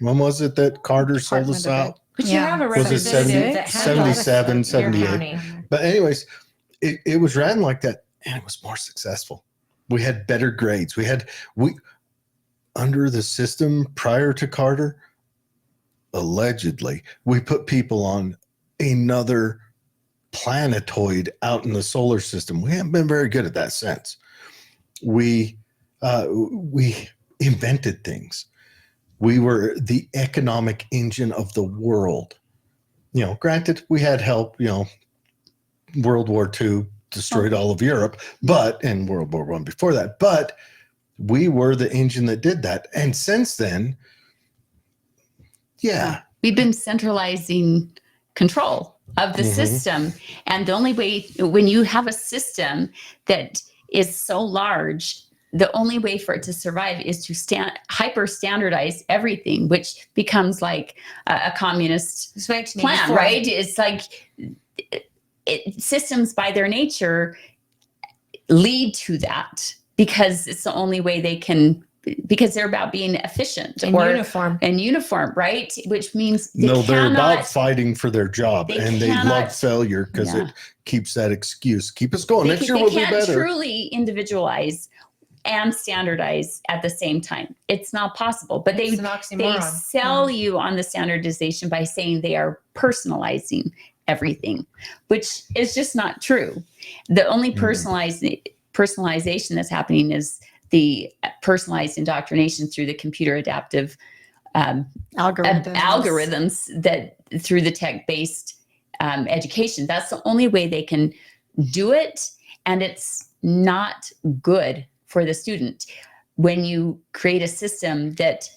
When was it that Carter sold us Department of out? But you Yeah. have a Was it representative that handles 77, your 78? county. But anyways, it was ran like that, and it was more successful. We had better grades. We under the system prior to Carter, allegedly, we put people on another planetoid out in the solar system. We haven't been very good at that since. We invented things. We were the economic engine of the world. Granted, we had help. World War II destroyed all of Europe, and World War I before that. But we were the engine that did that. And since then, yeah. we've been centralizing control of the Mhm. system. And the only way, when you have a system that is so large, the only way for it to survive is to hyper standardize everything, which becomes like a communist It's 1984. plan, right? It's like systems by their nature lead to that because it's the only way they can, because they're about being efficient In uniform. and uniform, right? Which means They're about fighting for their job, they and they cannot- love failure because Yeah. it keeps that excuse. Keep us going. Next year they we'll be can't better. truly individualize and standardize at the same time. It's not possible. But It's an they oxymoron. sell you on the standardization by saying they are personalizing everything, which is just not true. The only personalization that's happening is the personalized indoctrination through the computer adaptive algorithms that through the tech-based education. That's the only way they can do it, and it's not good for the student when you create a system that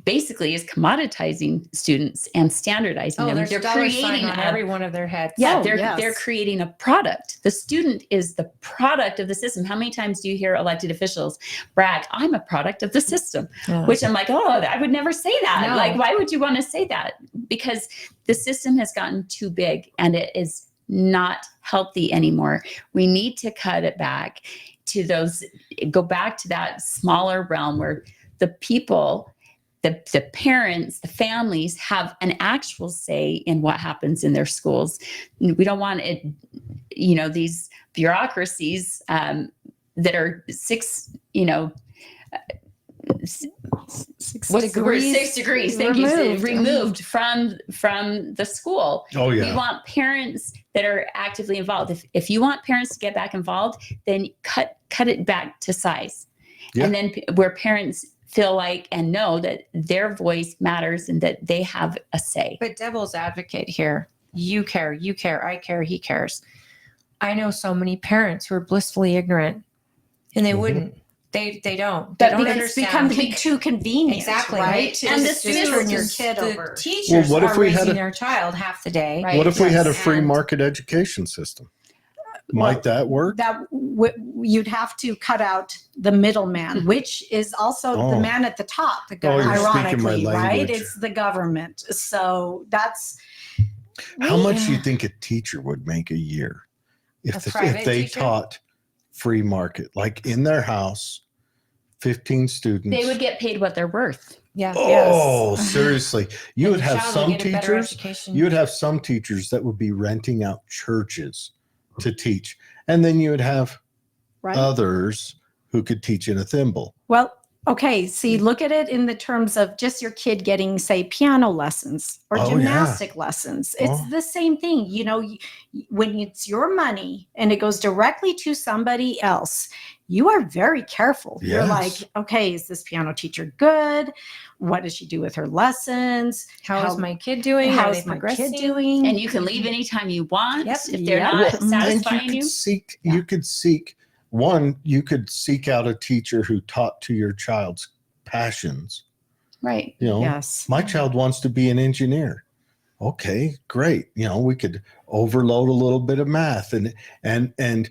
basically is commoditizing students and standardizing them. There's They're a dollar sign creating on every one of their heads. yeah, Oh, they're yes. creating a product. The student is the product of the system. How many times do you hear elected officials brag, "I'm a product of the system," Yeah. which I'm like, oh, I would never say that. No. Like, why would you want to say that? Because the system has gotten too big and it is not healthy anymore. We need to cut it back to go back to that smaller realm where the people, the parents, the families have an actual say in what happens in their schools. We don't want it, these bureaucracies that are 6, Six what's the word? degrees 6 degrees. Thank you. removed. Removed from the school. Oh We yeah. want parents that are actively involved. If you want parents to get back involved, then cut it back to size. Yeah. And then where parents feel like and know that their voice matters and that they have a say. But devil's advocate here. You care, I care, he cares. I know so many parents who are blissfully ignorant and they Mhm. wouldn't. They don't. But They don't it's become understand. too convenient, Exactly, right? right? To And just the turn your students, kid the over. teachers Well, what if are we had raising a- their child half the day. Right. What if we had a Yes. free And- market education system? Might that work? That you'd have to cut out the middleman, which is also the Oh. man at the top. The Oh, you're government. speaking my Ironically, right? language. It's the government. So that's How much do you think a teacher would make a year A if private they teacher? taught free market, like in their house, 15 students? They would get paid what they're worth. Yeah. Oh, seriously. You And would the have child will some get a better teachers, education. you would have some teachers that would be renting out churches to teach. And then you would have right. others who could teach in a thimble. Well, okay. See, look at it in the terms of just your kid getting, say, piano lessons or Oh, yeah. gymnastic lessons. It's Oh. the same thing. When it's your money and it goes directly to somebody else, you are very careful. You're Yes. like, okay, is this piano teacher good? What does she do with her lessons? How is my kid doing? Are How's they my progressing? kid doing? And you can leave anytime you want Yep. if they're Yep. not Well, satisfying you. You could seek one, you could seek out a teacher who taught to your child's passions. Right. You know, Yes. my child wants to be an engineer. Okay, great. We could overload a little bit of math and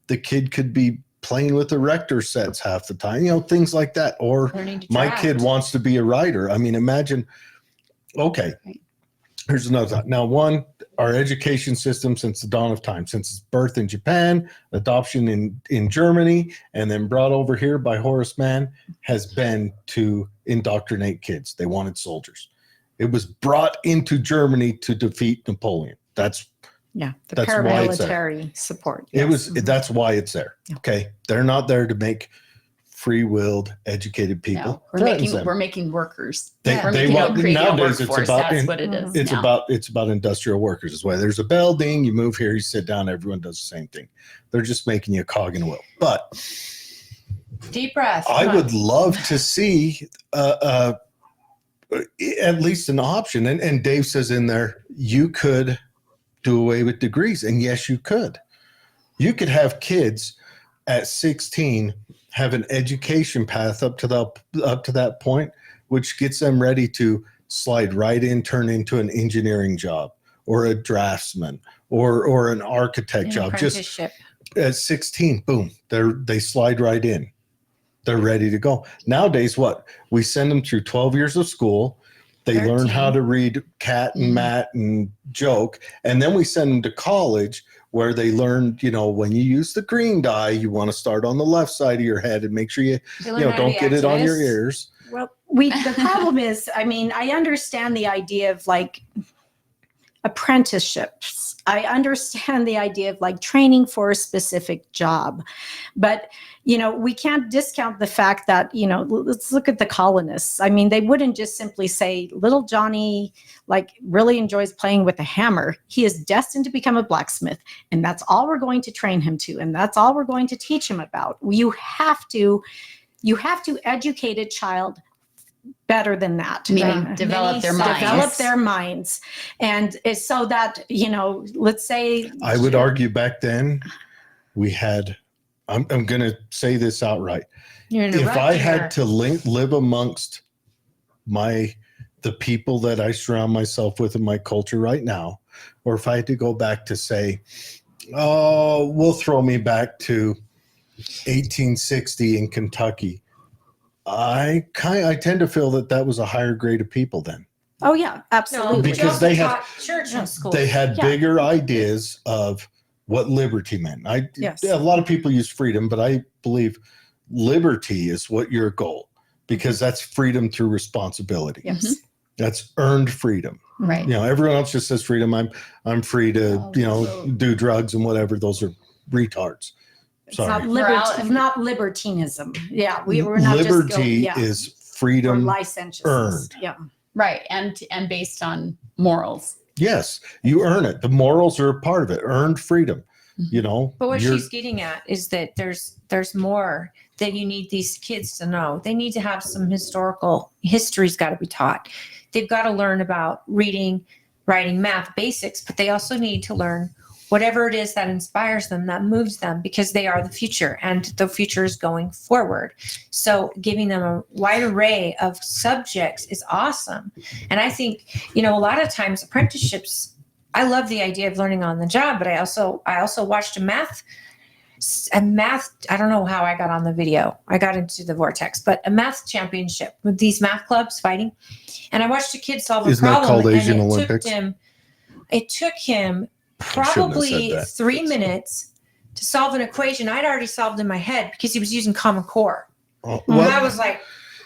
the kid could be playing with erector sets half the time, things like that. Or Learning to my draft. kid wants to be a writer. I mean, imagine, okay, Right. here's another thought. Now, one, our education system since the dawn of time, since its birth in Japan, adoption in Germany, and then brought over here by Horace Mann, has been to indoctrinate kids. They wanted soldiers. It was brought into Germany to defeat Napoleon. That's Yeah. The That's why it's there. paramilitary support. it Yes. was. That's why it's there. Yeah. Okay, they're not there to make free-willed, educated people. No, Threatens them. we're making workers. They, Yeah. We're they making want, creating a nowadays it's workforce. about That's what it is. it's now. about industrial workers as well. There's a bell ding, you move here, you sit down, everyone does the same thing. They're just making you a cog in a wheel. But Deep breath. I Come on. would love to see at least an option. And Dave says in there, you could do away with degrees. And yes, you could. You could have kids at 16 have an education path up to that point, which gets them ready to slide right in, turn into an engineering job or a draftsman or an architect An job. Just apprenticeship. at 16, boom, they slide right in. They're ready to go. Nowadays, what? We send them through 12 years of school. They learn 13. how to read cat and mat and joke. And then we send them to college where they learn, when you use the green dye, you want to start on the left side of your head and make sure you They learn how to don't be get it on your activists. ears. Well, the problem is, I mean, I understand the idea of like apprenticeships. I understand the idea of like training for a specific job, but we can't discount the fact that, let's look at the colonists. I mean, they wouldn't just simply say little Johnny like really enjoys playing with a hammer. He is destined to become a blacksmith, and that's all we're going to train him to, and that's all we're going to teach him about. You have to educate a child better than that. Meaning develop their minds. Develop their minds. And it's so that, let's say. I would argue back then we had, I'm going to say this outright. You're in a If rut I here. had to live amongst the people that I surround myself with in my culture right now, or if I had to go back to say, we'll throw me back to 1860 in Kentucky, I tend to feel that was a higher grade of people then. Oh yeah, No, absolutely. Because we also they had- taught church in school. They had Yeah. bigger ideas of what liberty meant. Yes. A lot of people use freedom, but I believe liberty is what your goal, because that's freedom through responsibility. Yes. That's earned freedom. Right. Everyone else just says freedom. I'm free to, do drugs and whatever. Those are retards. It's Sorry. not libertinism. Yeah, we're not just Liberty going, is or freedom licentiousness. earned. Yeah. Right. And based on morals. Yes, you earn it. The morals are a part of it. Earned freedom. You know. But what you're- she's getting at is that there's more that you need these kids to know. They need to have some history's got to be taught. They've got to learn about reading, writing, math basics, but they also need to learn whatever it is that inspires them, that moves them, because they are the future and the future is going forward. So giving them a wide array of subjects is awesome. And I think, a lot of times apprenticeships, I love the idea of learning on the job, but I also watched a math, I don't know how I got on the video. I got into the vortex, but a math championship with these math clubs fighting. And I watched a kid solve a Isn't that problem. called Asian and Olympics? It took him said probably that. 3 minutes to solve an equation I'd already solved in my head because he was using Common Core. Oh, And well, I was like,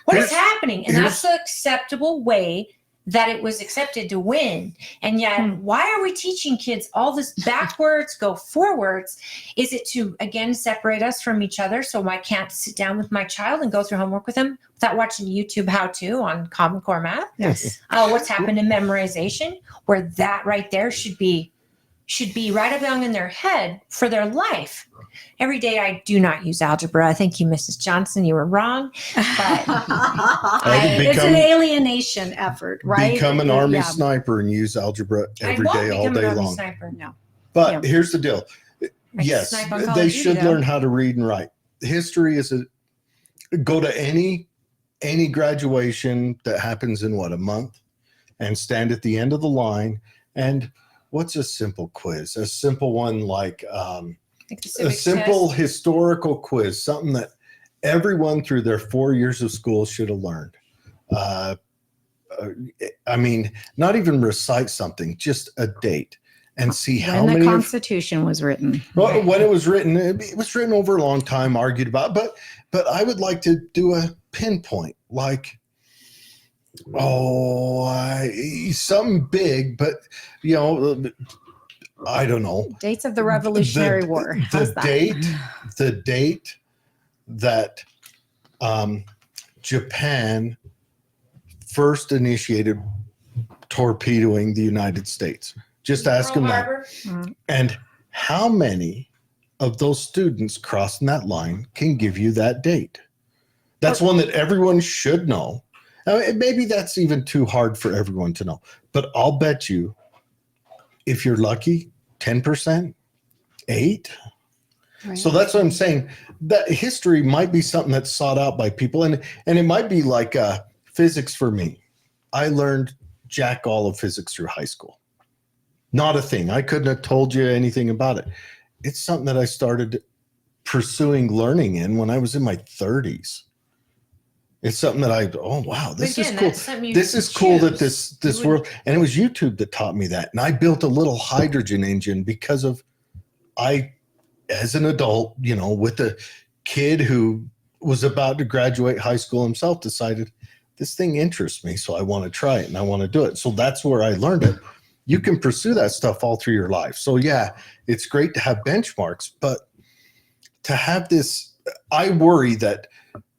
what is here's- happening? And that's the acceptable way that it was accepted to win. And yet, why are we teaching kids all this backwards, go forwards? Is it to, again, separate us from each other so I can't sit down with my child and go through homework with him without watching YouTube how-to on Common Core math? Yes. What's happened in memorization, where that right there should be right along in their head for their life. Every day I do not use algebra. Thank you, Mrs. Johnson. You were wrong. But It's an alienation effort, right? Become an Army Yeah. sniper and use algebra every I won't day, all become an day Army long. sniper. No. But Yeah. here's the deal. Yes, snipe on Call they of Duty, should though. learn how to read and write. History is go to any graduation that happens in a month and stand at the end of the line. And what's a simple quiz? A simple one like Like the a civics simple test. historical quiz, something that everyone through their 4 years of school should have learned. I mean, not even recite something, just a date and see how When the many. Constitution was written. Well, when it was written over a long time, argued about. But I would like to do a pinpoint, like, something big, but I don't know. Dates of the Revolutionary War. How's that? The date that Japan first initiated torpedoing the United States. Just ask them that. Harbor. And how many of those students crossing that line can give you that date? That's one that everyone should know. Maybe that's even too hard for everyone to know. But I'll bet you, if you're lucky, 10%, 8%. Right. So that's what I'm saying. That history might be something that's sought out by people. And it might be like physics for me. I learned jack all of physics through high school. Not a thing. I couldn't have told you anything about it. It's something that I started pursuing learning in when I was in my 30s. It's something that wow, this is cool. This is cool that this world, and it was YouTube that taught me that. And I built a little hydrogen engine because of as an adult, with a kid who was about to graduate high school himself, decided this thing interests me. So I want to try it and I want to do it. So that's where I learned it. You can pursue that stuff all through your life. So yeah, it's great to have benchmarks, but to have this, I worry that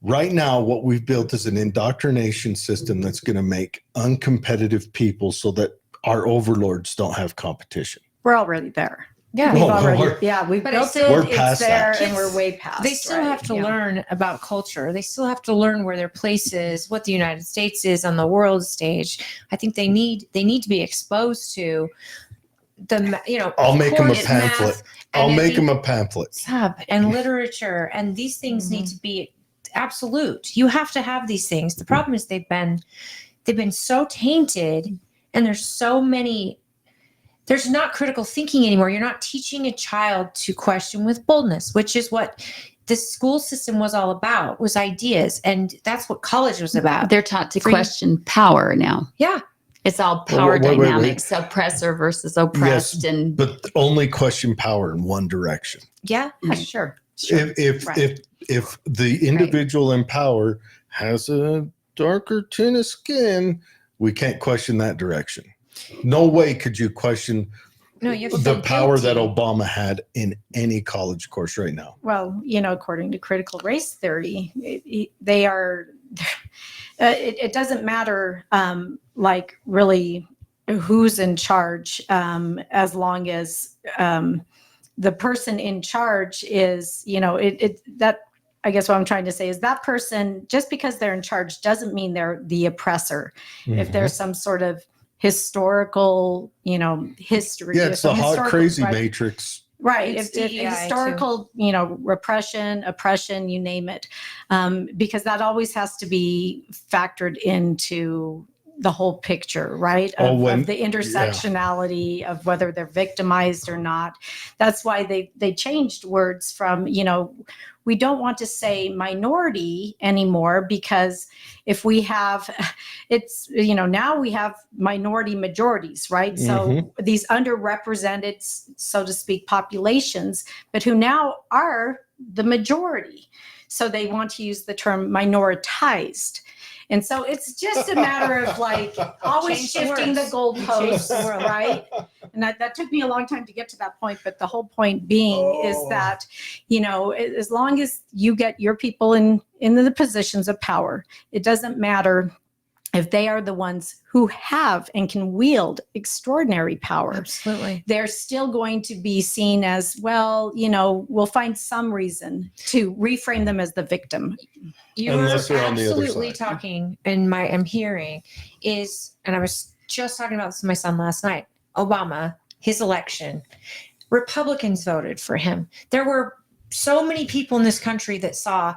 right now what we've built is an indoctrination system that's going to make uncompetitive people so that our overlords don't have competition. We're already there. Yeah. We've Well, already, we're- we've But built it's still- it. We're It's past there, that. and we're way past. They still right? have to Yeah. learn about culture. They still have to learn where their place is, what the United States is on the world stage. I think they need to be exposed to I'll of make them a course, pamphlet. math, I'll and make I think them a pamphlet. and literature, and these things need to be absolute. You have to have these things. The problem is they've been so tainted, and there's not critical thinking anymore. You're not teaching a child to question with boldness, which is what the school system was all about, was ideas. And that's what college was about. They're taught to Free- question power now. Yeah. It's all power wait. dynamics, oppressor versus oppressed, and But only question power in one direction. Yeah. Yeah, sure. If the individual in power has a darker tint of skin, we can't question that direction. No way could you question No, you have to the feel power that guilty. Obama had in any college course right now. Well, according to critical race theory, they are. It doesn't matter, like really, who's in charge, as long as the person in charge is, that. I guess what I'm trying to say is that person, just because they're in charge, doesn't mean they're the oppressor. If there's some sort of historical, history. Yeah, it's the hot crazy right? matrix. Right. It's If DEI historical, repression, oppression, you name it, because that always has to be factored into the whole picture, right? Of the intersectionality of whether they're victimized or not. That's why they changed words from, we don't want to say minority anymore, because if we have, now we have minority majorities, right? So these underrepresented, so to speak, populations, but who now are the majority. So they want to use the term minoritized. And so it's just a matter of like always Change the shifting the words. goalposts, Change the world. right? And that took me a long time to get to that point. But the whole point being is that, as long as you get your people in the positions of power, it doesn't matter if they are the ones who have and can wield extraordinary power. Absolutely. They're still going to be seen as, well, we'll find some reason to reframe them as the victim. You Unless are they're on the other absolutely side. talking, and I'm hearing is, and I was just talking about this with my son last night, Obama, his election, Republicans voted for him. There were so many people in this country that saw,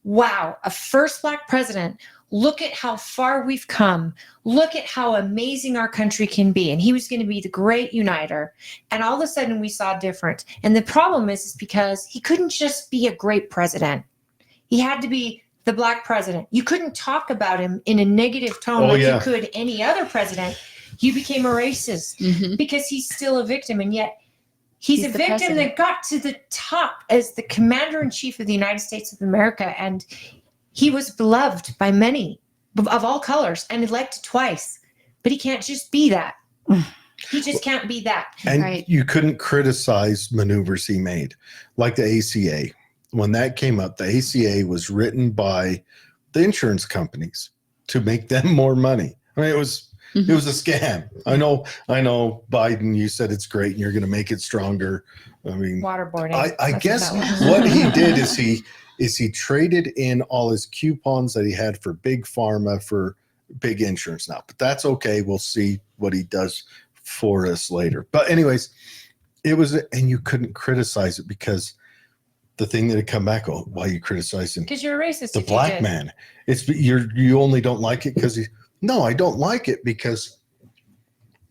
wow, a first Black president. Look at how far we've come. Look at how amazing our country can be. And he was going to be the great uniter. And all of a sudden we saw different. And the problem is because he couldn't just be a great president. He had to be the Black president. You couldn't talk about him in a negative tone you could any other president. You became a racist because he's still a victim. And yet he's a victim president that got to the top as the commander in chief of the United States of America. And he was beloved by many of all colors and elected twice, but he can't just be that. He just can't be that. And you couldn't criticize maneuvers he made, like the ACA. When that came up, the ACA was written by the insurance companies to make them more money. I mean, it was a scam. I know, Biden, you said it's great and you're going to make it stronger. I mean, Waterboarding. I guess what he did is he traded in all his coupons that he had for big pharma for big insurance now. But that's okay. We'll see what he does for us later. But anyways, and you couldn't criticize it because the thing that had come back, why you criticizing? Because you're a racist. The Black man. It's you only don't like it because no, I don't like it because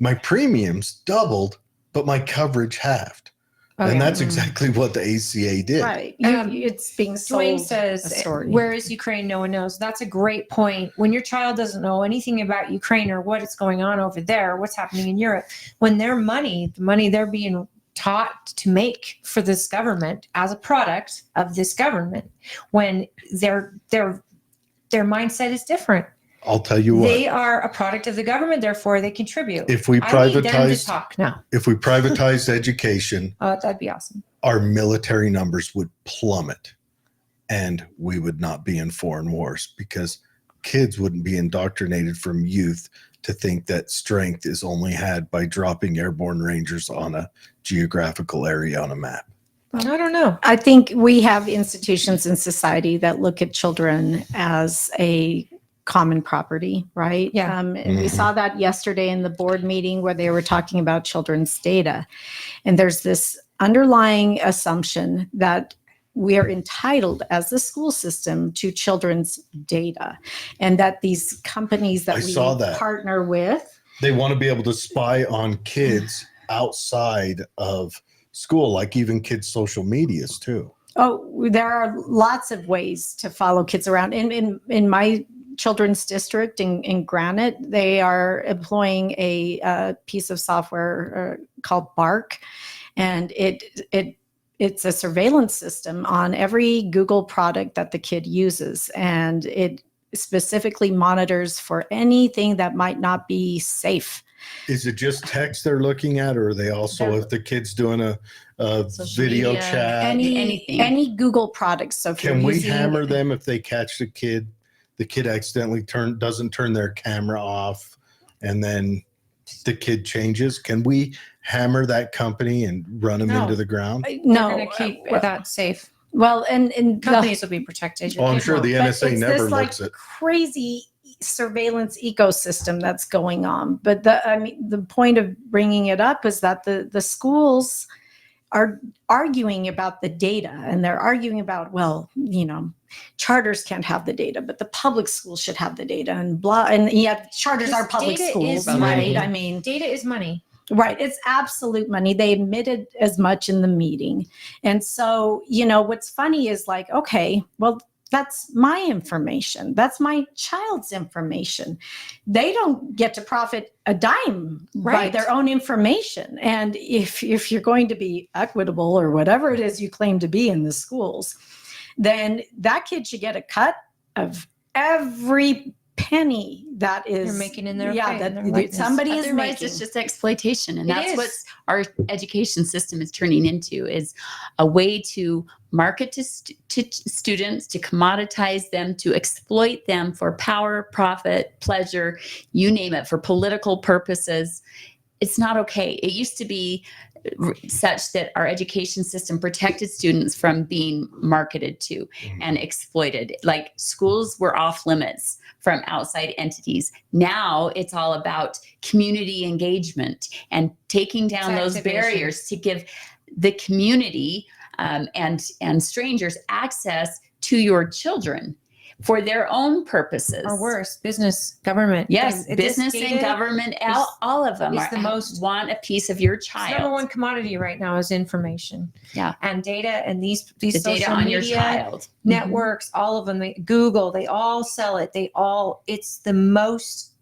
my premiums doubled, but my coverage halved. And that's exactly what the ACA did. Right. It's being sold. Dwayne says, where is Ukraine? No one knows. That's a great point. When your child doesn't know anything about Ukraine or what is going on over there, what's happening in Europe, when their money, the money they're being taught to make for this government as a product of this government, when their mindset is different. I'll tell you what. They are a product of the government, therefore they contribute. If we I need them to privatized talk now. If we privatized education, That'd be awesome. our military numbers would plummet and we would not be in foreign wars because kids wouldn't be indoctrinated from youth to think that strength is only had by dropping airborne rangers on a geographical area on a map. I don't know. I think we have institutions in society that look at children as a common property, right? Yeah. And we saw that yesterday in the board meeting where they were talking about children's data. And there's this underlying assumption that we are entitled as the school system to children's data, and that these companies that we partner with, they want to be able to spy on kids outside of school, like even kids' social medias too. Oh, there are lots of ways to follow kids around. In my children's district in Granite, they are employing a piece of software called Bark, and it's a surveillance system on every Google product that the kid uses, and it specifically monitors for anything that might not be safe Is it just text they're looking at, or are they also, They're- if the kid's doing a Social video media, chat, anything. Any Google products. So if can you're we using, hammer them if they catch the kid accidentally doesn't turn their camera off, and then the kid changes? Can we hammer that company and run them No. into the ground? No, They're going to keep well, that safe. well, and Companies will be protected. Your Oh, I'm kid sure won't. the but NSA it's never this like looks at. crazy surveillance ecosystem that's going on. But the point of bringing it up is that the schools are arguing about the data, and they're arguing about, well, charters can't have the data, but the public schools should have the data, and blah. And yet charters are Because public data schools, is right? money. I mean, Data is money. right. It's absolute money. They admitted as much in the meeting. And so, what's funny is like, okay, well, that's my information. That's my child's information. They don't get to profit a dime by Right. their own information. And if you're going to be equitable or whatever it is you claim to be in the schools, then that kid should get a cut of every penny that is You're making in their yeah pay, that their likeness. somebody is Otherwise, making. it's just exploitation, and It that's is. what our education system is turning into: is a way to market to students, to commoditize them, to exploit them for power, profit, pleasure, you name it, for political purposes. It's not okay. It used to be such that our education system protected students from being marketed to and exploited. Like schools were off limits from outside entities. Now it's all about community engagement and taking down those Activation. barriers to give the community and strangers access to your children for their own purposes. Or worse, business, government. Yes, This business data and government, is- all of them is are, the most- want a piece of your It's child. number one commodity right now is information. Yeah. And data, and these The social data on media your child. networks, all of them, Google, they all sell it. It's the most,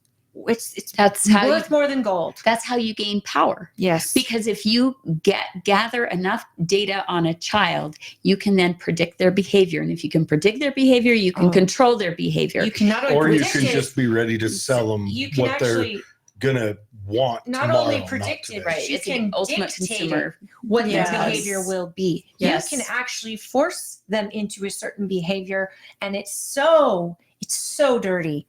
it's That's how worth more than gold. that's how you gain power. Yes. Because if you gather enough data on a child, you can then predict their behavior. And if you can predict their behavior, you can Oh. control their behavior. you can not only Or you predict can it, just be ready to sell them you can what they're actually gonna want not tomorrow, only not predict it, today. Right. you It's can the ultimate dictate consumer. what Yes. their behavior will be. Yes. You can actually force them into a certain behavior, and it's so dirty.